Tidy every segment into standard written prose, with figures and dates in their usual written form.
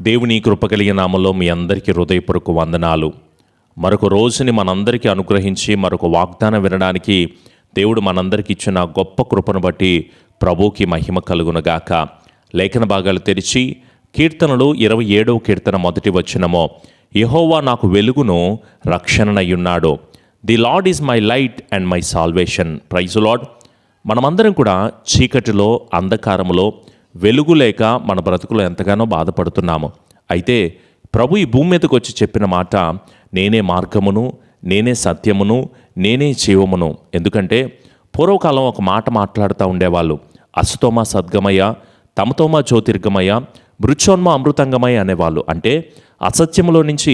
దేవుని కృప కలిగిన నామములో మీ అందరికీ హృదయపూర్వక వందనాలు. మరొక రోజుని మనందరికీ అనుగ్రహించి మరొక వాగ్దానం వినడానికి దేవుడు మనందరికీ ఇచ్చిన గొప్ప కృపను బట్టి ప్రభువుకి మహిమ కలుగునుగాక. లేఖన భాగాలు తెరిచి కీర్తనలు 27వ కీర్తన మొదటి వచనము, యెహోవా నాకు వెలుగును రక్షణనయ్యున్నాడు. The lord is my light and my salvation. Praise lord. మనమందరం కూడా చీకటిలో, అంధకారములో, వెలుగు లేక మన బ్రతుకులో ఎంతగానో బాధపడుతున్నాము. అయితే ప్రభు ఈ భూమి మీదకి వచ్చి చెప్పిన మాట, నేనే మార్గమును, నేనే సత్యమును, నేనే జీవమును. ఎందుకంటే పూర్వకాలం ఒక మాట మాట్లాడుతూ ఉండేవాళ్ళు, అసతోమ సద్గమయ, తమతోమ జ్యోతిర్గమయ, మృత్యోన్మ అమృతంగమయ అనేవాళ్ళు. అంటే అసత్యములో నుంచి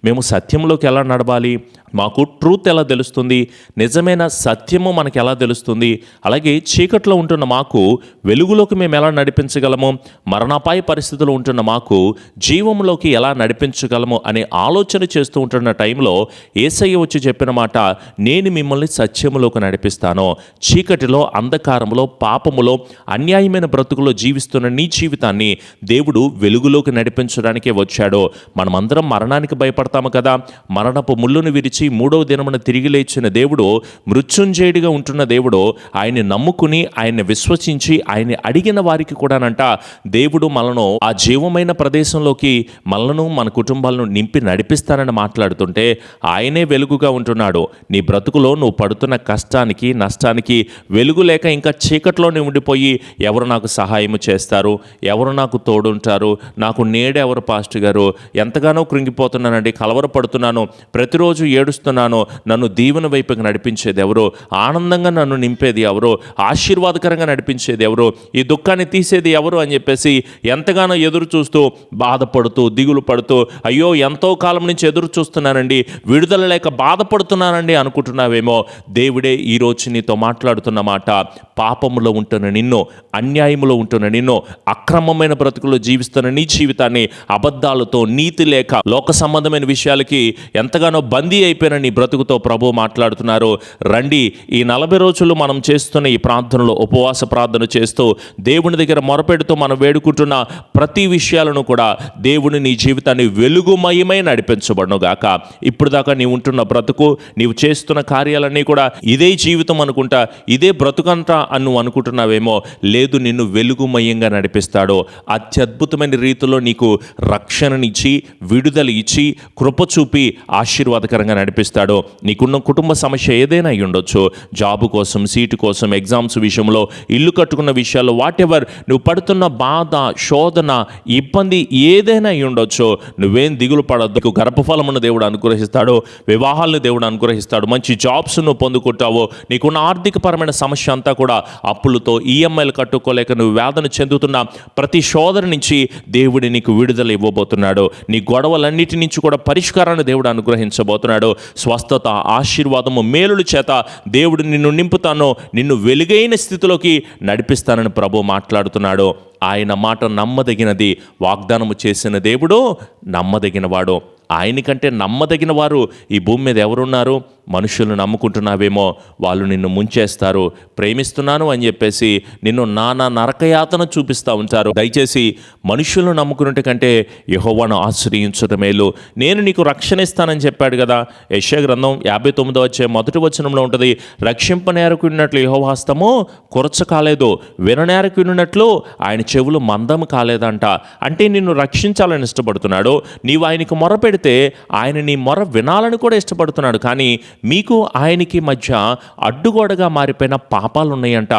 మేము సత్యంలోకి ఎలా నడవాలి, మాకు ట్రూత్ ఎలా తెలుస్తుంది, నిజమైన సత్యము మనకు ఎలా తెలుస్తుంది, అలాగే చీకట్లో ఉంటున్న మాకు వెలుగులోకి మేము ఎలా నడిపించగలము, మరణాపాయ పరిస్థితుల్లో ఉంటున్న మాకు జీవంలోకి ఎలా నడిపించగలము అనే ఆలోచన చేస్తూ ఉంటున్న టైంలో యేసయ్య వచ్చి చెప్పిన మాట, నేను మిమ్మల్ని సత్యములోకి నడిపిస్తాను. చీకటిలో, అంధకారంలో, పాపములో, అన్యాయమైన బ్రతుకులో జీవిస్తున్న నీ జీవితాన్ని దేవుడు వెలుగులోకి నడిపించడానికే వచ్చాడు. మనమందరం మరణానికి భయపడతాము కదా. మరణపు ముళ్ళును విరిచి 3వ దినమున తిరిగి లేచిన దేవుడు, మృత్యుంజయుడిగా ఉంటున్న దేవుడు, ఆయన్ని నమ్ముకుని ఆయన్ని విశ్వసించి ఆయన్ని అడిగిన వారికి కూడానంట దేవుడు మనను ఆ జీవమైన ప్రదేశంలోకి మనలను, మన కుటుంబాలను నింపి నడిపిస్తానని మాట్లాడుతుంటే ఆయనే వెలుగుగా ఉంటున్నాడు. నీ బ్రతుకులో నువ్వు పడుతున్న కష్టానికి, నష్టానికి వెలుగు లేక ఇంకా చీకట్లోనే ఉండిపోయి ఎవరు నాకు సహాయం చేస్తారు, ఎవరు నాకు తోడుంటారు, నాకు నేడెవరు పాస్టర్ గారు, ఎంతగానో కృంగిపోతున్నానండి, కలవరపడుతున్నాను, ప్రతిరోజు ఏడుస్తున్నాను, నన్ను దీవెన వైపుకి నడిపించేది ఎవరు, ఆనందంగా నన్ను నింపేది ఎవరు, ఆశీర్వాదకరంగా నడిపించేది ఎవరు, ఈ దుఃఖాన్ని తీసేది ఎవరు అని చెప్పేసి ఎంతగానో ఎదురు చూస్తూ, బాధపడుతూ, దిగులు పడుతూ, అయ్యో ఎంతో కాలం నుంచి ఎదురు చూస్తున్నానండి, విడుదల లేక బాధపడుతున్నానండి అనుకుంటున్నావేమో. దేవుడే ఈరోజు నీతో మాట్లాడుతున్న మాట, పాపములో ఉంటున్న నిన్ను, అన్యాయములో ఉంటున్న నిన్ను, అక్రమమైన బ్రతుకులో జీవిస్తున్న నీ జీవితాన్ని అబద్ధాలతో, నీతి లేక, లోక సంబంధమైన విషయాలకి ఎంతగానో బందీ అయిపోయిన నీ బ్రతుకుతో ప్రభు మాట్లాడుతున్నారు. రండి, ఈ 40 రోజులు మనం చేస్తున్న ఈ ప్రార్థనలో, ఉపవాస ప్రార్థన చేస్తూ దేవుని దగ్గర మొరపెడుతూ మనం వేడుకుంటున్న ప్రతి విషయాలను కూడా దేవుని నీ జీవితాన్ని వెలుగుమయమై నడిపించబడునుగాక. ఇప్పుడు దాకా నీవు ఉంటున్న బ్రతుకు, నీవు చేస్తున్న కార్యాలన్నీ కూడా ఇదే జీవితం అనుకుంటా, ఇదే బ్రతుకంటా అని నువ్వు అనుకుంటున్నావేమో. లేదు, నిన్ను వెలుగుమయంగా నడిపిస్తాడు. అత్యద్భుతమైన రీతిలో నీకు రక్షణనిచ్చి, విడుదల ఇచ్చి, కృప చూపి ఆశీర్వాదకరంగా నడిపిస్తాడు. నీకున్న కుటుంబ సమస్య ఏదైనా అయి ఉండొచ్చు, జాబు కోసం, సీటు కోసం, ఎగ్జామ్స్ విషయంలో, ఇల్లు కట్టుకున్న విషయాల్లో, వాటెవర్ నువ్వు పడుతున్న బాధ, శోధన, ఇబ్బంది ఏదైనా అయి ఉండొచ్చు. నువ్వేం దిగులు పడొద్దు. నీకు గర్భఫలమును దేవుడు అనుగ్రహిస్తాడు, వివాహాలను దేవుడు అనుగ్రహిస్తాడు, మంచి జాబ్స్ నువ్వు పొందుకుంటావు. నీకున్న ఆర్థికపరమైన సమస్య అంతా కూడా అప్పులతో, ఈఎంఐలు కట్టుకోలేక నువ్వు వేదన చెందుతున్న ప్రతి శోధన నుంచి దేవుడు నీకు విడుదల ఇవ్వబోతున్నాడు. నీ గొడవలన్నిటి నుంచి కూడా పరిష్కారాన్ని దేవుడు అనుగ్రహించబోతున్నాడు. స్వస్థత, ఆశీర్వాదము, మేలుల చేత దేవుడు నిన్ను నింపుతాను, నిన్ను వెలుగైన స్థితిలోకి నడిపిస్తానని ప్రభు మాట్లాడుతున్నాడు. ఆయన మాట నమ్మదగినది. వాగ్దానము చేసిన దేవుడు నమ్మదగినవాడు. ఆయనకంటే నమ్మదగిన వారు ఈ భూమి మీద ఎవరున్నారు? మనుషులను నమ్ముకుంటున్నావేమో, వాళ్ళు నిన్ను ముంచేస్తారు. ప్రేమిస్తున్నాను అని చెప్పేసి నిన్ను నానా నరకయాతన చూపిస్తూ ఉంటారు. దయచేసి మనుషులను నమ్ముకున్నట్టు కంటే యెహోవాను ఆశ్రయించడం మేలు. నేను నీకు రక్షణ ఇస్తానని చెప్పాడు కదా. యెషయా గ్రంథం 59వ మొదటి వచనంలో ఉంటుంది, రక్షింపనేరకు ఉన్నట్లు యెహోవా హస్తము కొరచ కాలేదు, విననేరకు ఉన్నట్లు ఆయన చెవులు మందం కాలేదంట. అంటే నిన్ను రక్షించాలని ఇష్టపడుతున్నాడు. నీవు ఆయనకు మొరపెడితే ఆయన నీ మొర వినాలని కూడా ఇష్టపడుతున్నాడు. కానీ మీకు ఆయనకి మధ్య అడ్డుగోడగా మారిపోయిన పాపాలు ఉన్నాయంట,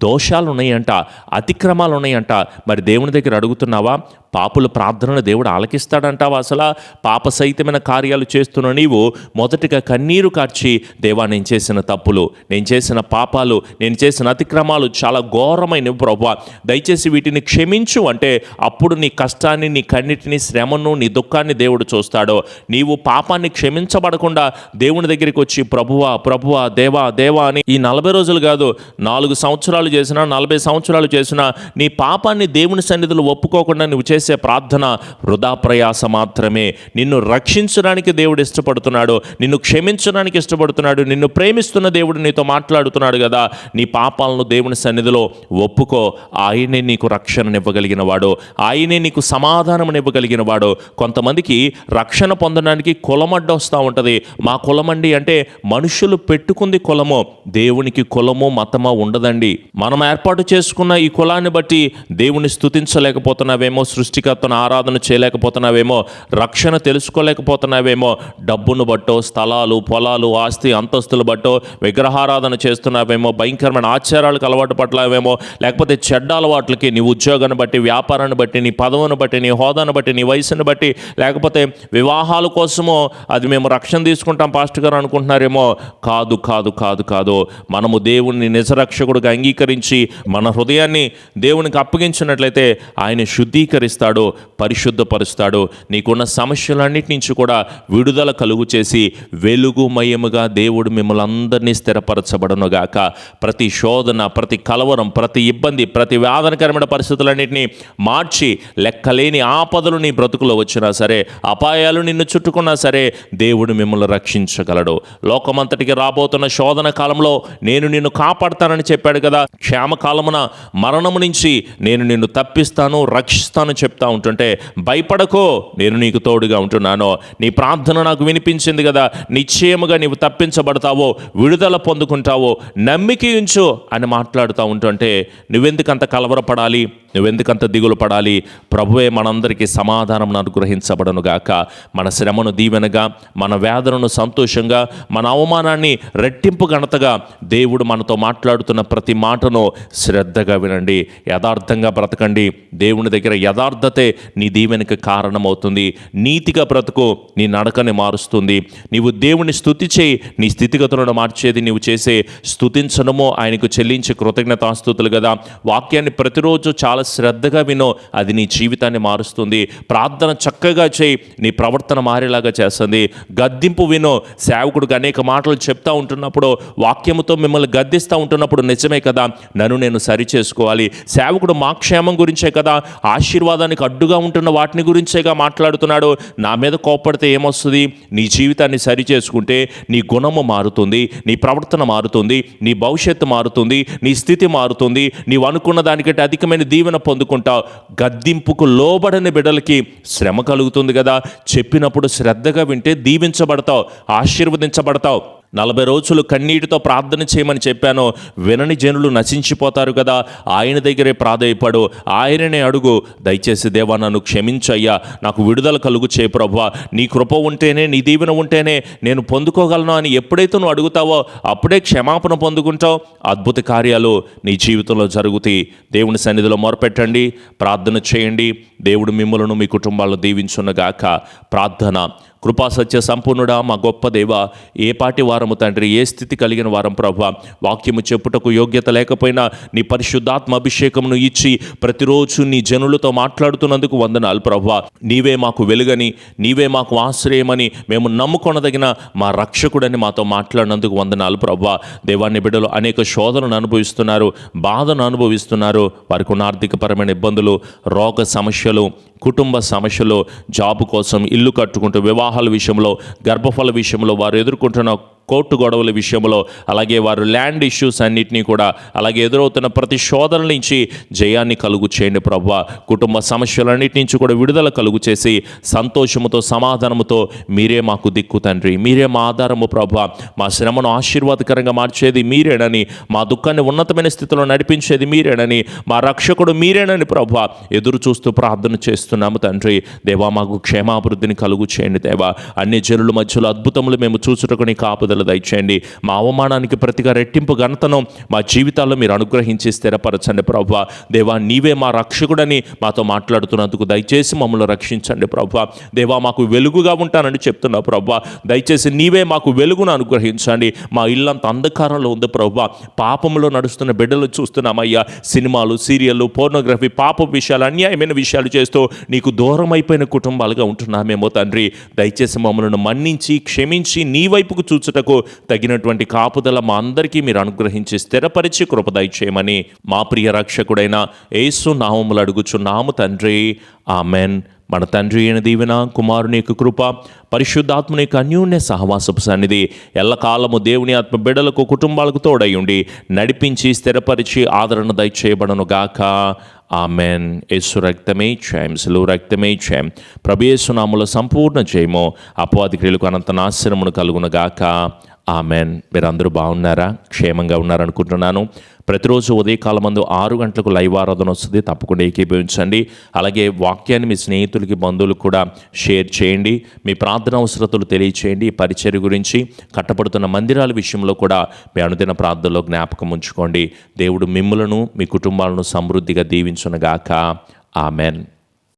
దోషాలు ఉన్నాయంట, అతిక్రమాలు ఉన్నాయంట. మరి దేవుని దగ్గర అడుగుతున్నావా? పాపుల ప్రార్థనను దేవుడు ఆలకిస్తాడంటావా? అసలు పాప సహితమైన కార్యాలు చేస్తున్న నీవు మొదటిగా కన్నీరు కార్చి, దేవా నేను చేసిన తప్పులు, నేను చేసిన పాపాలు, నేను చేసిన అతిక్రమాలు చాలా ఘోరమైనవి ప్రభువా, దయచేసి వీటిని క్షమించు అంటే అప్పుడు నీ కష్టాన్ని, నీ కన్నిటిని, శ్రమను, నీ దుఃఖాన్ని దేవుడు చూస్తాడు. నీవు పాపాన్ని క్షమించబడకుండా దేవుని దగ్గరికి వచ్చి ప్రభువా ప్రభువా, దేవా దేవా అని ఈ 40 రోజులు కాదు, 4 సంవత్సరాలు చేసినా, 40 సంవత్సరాలు చేసినా నీ పాపాన్ని దేవుని సన్నిధిలో ఒప్పుకోకుండా నువ్వు చేసే ప్రార్థన వృధా ప్రయాస మాత్రమే. నిన్ను రక్షించడానికి దేవుడు ఇష్టపడుతున్నాడు, నిన్ను క్షమించడానికి ఇష్టపడుతున్నాడు, నిన్ను ప్రేమిస్తున్న దేవుడు నీతో మాట్లాడుతున్నాడు కదా. నీ పాపాలను దేవుని సన్నిధిలో ఒప్పుకో. ఆయనే నీకు రక్షణనివ్వగలిగిన వాడు, ఆయనే నీకు సమాధానమునివ్వగలిగిన వాడు. కొంతమందికి రక్షణ పొందడానికి కులమడ్డ వస్తూ ఉంటుంది. మా కులమండి అంటే మనుషులు పెట్టుకుంది కులము, దేవునికి కులము మతమో ఉండదండి. మనం ఏర్పాటు చేసుకున్న ఈ కులాన్ని బట్టి దేవుని స్తుతించలేకపోతున్నావేమో, సృష్టికర్తను ఆరాధన చేయలేకపోతున్నావేమో, రక్షణ తెలుసుకోలేకపోతున్నావేమో, డబ్బును బట్టో, స్థలాలు, పొలాలు, ఆస్తి అంతస్తులు బట్టో విగ్రహారాధన చేస్తున్నావేమో, భయంకరమైన ఆచారాలకు అలవాటు పడలేవేమో, లేకపోతే చెడ్డ అలవాట్లకి నీ ఉద్యోగాన్ని బట్టి, వ్యాపారాన్ని బట్టి, నీ పదవిని బట్టి, నీ హోదాను బట్టి, నీ వయసుని బట్టి, లేకపోతే వివాహాల కోసమో అది మేము రక్షణ తీసుకుంటాం పాస్టర్ గారు అనుకుంటున్నారేమో. కాదు కాదు కాదు కాదు. మనము దేవుణ్ణి నిజరక్షకుడిగా అంగీకరించి మన హృదయాన్ని దేవునికి అప్పగించినట్లయితే ఆయన శుద్ధీకరిస్తాడు, పరిశుద్ధపరుస్తాడు. నీకున్న సమస్యలన్నిటి నుంచి కూడా విడుదల కలుగు చేసి వెలుగుమయముగా దేవుడు మిమ్మల్ని అందరినీ స్థిరపరచబడునుగాక. ప్రతి శోధన, ప్రతి కలవరం, ప్రతి ఇబ్బంది, ప్రతి వేదనకరమైన పరిస్థితులన్నింటినీ మార్చి లెక్కలేని ఆపదలు నీ బ్రతుకులో వచ్చినా సరే, అపాయాలు నిన్ను చుట్టుకున్నా సరే, దేవుడు మిమ్మల్ని రక్షించగలడు. లోకమంతటికి రాబోతున్న శోధన కాలంలో నేను నిన్ను కాపాడతానని చెప్పాడు కదా. క్షేమకాలమున మరణము నుంచి నేను నిన్ను తప్పిస్తాను, రక్షిస్తాను చెప్తా ఉంటుంటే భయపడకో, నేను నీకు తోడుగా ఉంటున్నాను. నీ ప్రార్థన నాకు వినిపించింది కదా, నిశ్చయముగా నీవు తప్పించబడతావో, విడుదల పొందుకుంటావో, నమ్మిక ఉంచు అని మాట్లాడుతూ ఉంటుంటే నువ్వెందుకంత కలవరపడాలి, నువ్వెందుకంత దిగులు పడాలి? ప్రభువే మనందరికీ సమాధానం అనుగ్రహించబడనుగాక. మన శ్రమను దీవెనగా, మన వేదనను సంతోషంగా, మన అవమానాన్ని రెట్టింపు ఘనతగా దేవుడు మనతో మాట్లాడుతున్న ప్రతి మాటను శ్రద్ధగా వినండి. యథార్థంగా బ్రతకండి. దేవుని దగ్గర యథార్థతే నీ దీవెనకి కారణమవుతుంది. నీతిగా బ్రతుకు నీ నడకని మారుస్తుంది. నీవు దేవుని స్తుతి చేయి, నీ స్థితిగతులను మార్చేది నీవు చేసే స్తుతించడము, ఆయనకు చెల్లించే కృతజ్ఞతాస్తుతులు కదా. వాక్యాన్ని ప్రతిరోజు చాలా శ్రద్ధగా వినో, అది నీ జీవితాన్ని మారుస్తుంది. ప్రార్థన చక్కగా చేయి, నీ ప్రవర్తన మారేలాగా చేస్తుంది. గద్దింపు వినో, సేవకుడికి అనేక మాటలు చెప్తా ఉంటున్నప్పుడు, వాక్యముతో మిమ్మల్ని గద్దిస్తూ ఉంటున్నప్పుడు నిజమే కదా, నన్ను నేను సరి చేసుకోవాలి. సేవకుడు మా క్షేమం గురించే కదా, ఆశీర్వాదానికి అడ్డుగా ఉంటున్న వాటిని గురించేగా మాట్లాడుతున్నాడు. నా మీద కోపడితే ఏమొస్తుంది? నీ జీవితాన్ని సరి చేసుకుంటే నీ గుణము మారుతుంది, నీ ప్రవర్తన మారుతుంది, నీ భవిష్యత్తు మారుతుంది, నీ స్థితి మారుతుంది. నీవు అనుకున్న దానికంటే అధికమైన దీవెన పొందుకుంటావు. గద్దింపుకు లోబడని బిడ్డలకి శ్రమ కలుగుతుంది కదా. చెప్పినప్పుడు శ్రద్ధగా వింటే దీవించబడతావు, ఆశీర్వదించబడతావు. 40 రోజులు కన్నీటితో ప్రార్థన చేయమని చెప్పాను, వినని జనులు నశించిపోతారు కదా. ఆయన దగ్గరే ప్రాధేయపడు, ఆయననే అడుగు. దయచేసి దేవా నన్ను క్షమించయ్యా, నాకు విడుదల కలుగు చేయి ప్రభువా, నీ కృప ఉంటేనే, నీ దీవెన ఉంటేనే నేను పొందుకోగలను అని ఎప్పుడైతే నువ్వు అడుగుతావో అప్పుడే క్షమాపణ పొందుకుంటావు. అద్భుత కార్యాలు నీ జీవితంలో జరుగుతాయి. దేవుని సన్నిధిలో మొరపెట్టండి, ప్రార్థన చేయండి. దేవుడు మిమ్మలను మీ కుటుంబాలను దీవించునుగాక. ప్రార్థన. కృపాసత్య సంపూర్ణుడా, మా గొప్ప దేవ, ఏ పాటి వారము తండ్రి, ఏ స్థితి కలిగిన వారం ప్రభువా, వాక్యము చెప్పుటకు యోగ్యత లేకపోయినా నీ పరిశుద్ధాత్మ అభిషేకమును ఇచ్చి ప్రతిరోజు నీ జనులతో మాట్లాడుతున్నందుకు వందనాలు ప్రభువా. నీవే మాకు వెలుగని, నీవే మాకు ఆశ్రయమని మేము నమ్ముకొనదగిన మా రక్షకుడని మాతో మాట్లాడినందుకు వందనాలు ప్రభువా. దేవాన్ని బిడ్డలు అనేక శోధనను అనుభవిస్తున్నారు, బాధను అనుభవిస్తున్నారు. వారికి ఉన్న ఆర్థికపరమైన ఇబ్బందులు, రోగ సమస్యలు, కుటుంబ సమస్యలు, జాబు కోసం, ఇల్లు కట్టుకుంటూ, వివాహాల విషయంలో, గర్భఫల విషయంలో వారు ఎదుర్కొంటున్న కోర్టు గొడవల విషయంలో, అలాగే వారు ల్యాండ్ ఇష్యూస్ అన్నింటినీ కూడా, అలాగే ఎదురవుతున్న ప్రతి శోధనల నుంచి జయాన్ని కలుగు చేయండి ప్రభువా. కుటుంబ సమస్యలన్నిటి నుంచి కూడా విడుదల కలుగు చేసి సంతోషముతో, సమాధానముతో మీరే మాకు దిక్కు తండ్రి, మీరే మా ఆధారము ప్రభువా. మా శ్రమను ఆశీర్వాదకరంగా మార్చేది మీరేనని, మా దుఃఖాన్ని ఉన్నతమైన స్థితిలో నడిపించేది మీరేనని, మా రక్షకుడు మీరేనని ప్రభువా ఎదురు చూస్తూ ప్రార్థన చేస్తున్నాము తండ్రి. దేవా మాకు క్షేమాభివృద్ధిని కలుగు చేయండి దేవా. అన్ని జనుల మధ్యలో అద్భుతములు మేము చూచుటకు నీ కాపుదల దయచేయండి. మా అవమానానికి ప్రతిగా రెట్టింపు ఘనతను మా జీవితాల్లో మీరు అనుగ్రహించి స్థిరపరచండి ప్రభువా. దేవా నీవే మా రక్షకుడని మాతో మాట్లాడుతున్నందుకు దయచేసి మమ్మల్ని రక్షించండి ప్రభువా. దేవా మాకు వెలుగుగా ఉంటానని చెప్తున్నావు ప్రభువా. దయచేసి నీవే మాకు వెలుగును అనుగ్రహించండి. మా ఇల్లంత అంధకారంలో ఉంది ప్రభువా. పాపంలో నడుస్తున్న బిడ్డలు చూస్తున్నామయ్యా. సినిమాలు, సీరియళ్ళు, పోర్నోగ్రఫీ, పాప విషయాలు, అన్యాయమైన విషయాలు చేస్తూ నీకు దూరం అయిపోయిన కుటుంబాలుగా ఉంటున్నామేమో తండ్రి. దయచేసి మమ్మల్ని మన్నించి క్షమించి నీ వైపుకు చూచుట జీవించుటకు తగినటువంటి కాపుదల మా అందరికీ మీరు అనుగ్రహించి స్థిరపరిచి కృప దయచేయమని మా ప్రియ రక్షకుడైన యేసు నామములు అడుగుచున్నాము తండ్రి. ఆమెన్. మన తండ్రి అయిన దీవెన, కుమారుని యొక్క కృప, పరిశుద్ధాత్మని యొక్క అన్యోన్య సహవాసపు సన్నిధి ఎల్లకాలము దేవుని ఆత్మ బిడ్డలకు, కుటుంబాలకు తోడై ఉండి నడిపించి స్థిరపరిచి ఆదరణ దయచేయబడను గాక. ఆమెన్. యేసు రక్తమే జయం, సిలువ రక్తమే జయం. ప్రభు యేసు నామములో సంపూర్ణ జయము, అపవాది క్రియలకు అనంత నాశనమును కలుగును గాక. ఆమెన్. మీరందరూ బాగున్నారా? క్షేమంగా ఉన్నారనుకుంటున్నాను. ప్రతిరోజు ఉదయకాలమందు 6 గంటలకు లైవ్ ఆరాధన వస్తుంది, తప్పకుండా ఏకీభవించండి. అలాగే వాక్యాన్ని మీ స్నేహితులకి, బంధువులకు కూడా షేర్ చేయండి. మీ ప్రార్థన అవసరతలు తెలియచేయండి. ఈ పరిచర్య గురించి, కట్టబడుతున్న మందిరాల విషయంలో కూడా మీ అనుదిన ప్రార్థనలో జ్ఞాపకం ఉంచుకోండి. దేవుడు మిమ్ములను, మీ కుటుంబాలను సమృద్ధిగా దీవించునుగాక. ఆమెన్.